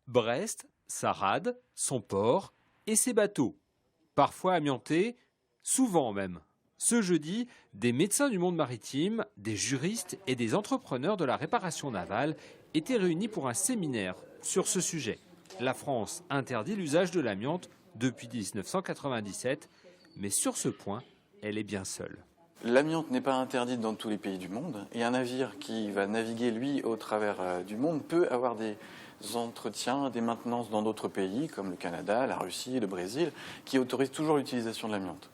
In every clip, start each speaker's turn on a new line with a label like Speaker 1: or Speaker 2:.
Speaker 1: Brest, sa rade, son port et ses bateaux, parfois amiantés, souvent même. Ce jeudi, des médecins du monde maritime, des juristes et des entrepreneurs de la réparation navale étaient réunis pour un séminaire sur ce sujet. La France interdit l'usage de l'amiante depuis 1997, mais sur ce point, elle est bien seule.
Speaker 2: L'amiante n'est pas interdite dans tous les pays du monde et un navire qui va naviguer, lui, au travers du monde peut avoir des entretiens, des maintenances dans d'autres pays comme le Canada, la Russie, le Brésil, qui autorisent toujours l'utilisation de l'amiante.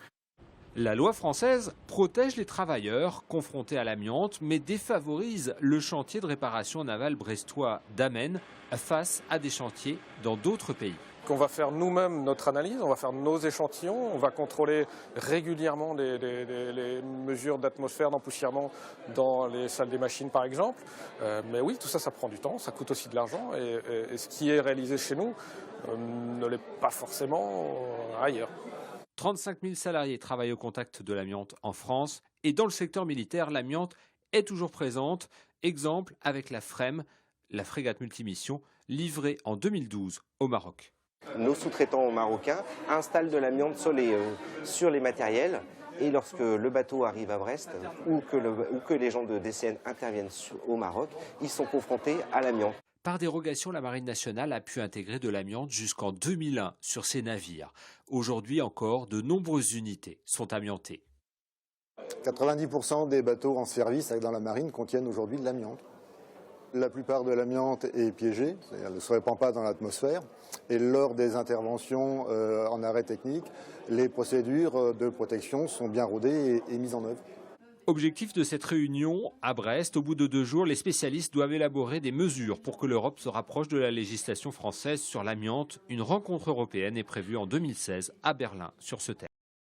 Speaker 1: La loi française protège les travailleurs confrontés à l'amiante, mais défavorise le chantier de réparation navale brestois d'Amen face à des chantiers dans d'autres pays.
Speaker 3: On va faire nous-mêmes notre analyse, on va faire nos échantillons, on va contrôler régulièrement les mesures d'atmosphère, d'empoussièrement dans les salles des machines par exemple. Mais oui, tout ça, ça prend du temps, ça coûte aussi de l'argent et ce qui est réalisé chez nous ne l'est pas forcément ailleurs.
Speaker 1: 35 000 salariés travaillent au contact de l'amiante en France et dans le secteur militaire, l'amiante est toujours présente. Exemple avec la FREMM, la frégate multimission, livrée en 2012 au Maroc.
Speaker 4: Nos sous-traitants marocains installent de l'amiante sur les matériels et lorsque le bateau arrive à Brest ou que les gens de DCN interviennent au Maroc, ils sont confrontés à l'amiante.
Speaker 1: Par dérogation, la Marine nationale a pu intégrer de l'amiante jusqu'en 2001 sur ses navires. Aujourd'hui encore, de nombreuses unités sont amiantées.
Speaker 5: 90% des bateaux en service dans la marine contiennent aujourd'hui de l'amiante. La plupart de l'amiante est piégée, c'est-à-dire elle ne se répand pas dans l'atmosphère. Et lors des interventions en arrêt technique, les procédures de protection sont bien rodées et mises en œuvre.
Speaker 1: Objectif de cette réunion à Brest, au bout de 2 jours, les spécialistes doivent élaborer des mesures pour que l'Europe se rapproche de la législation française sur l'amiante. Une rencontre européenne est prévue en 2016 à Berlin sur ce thème.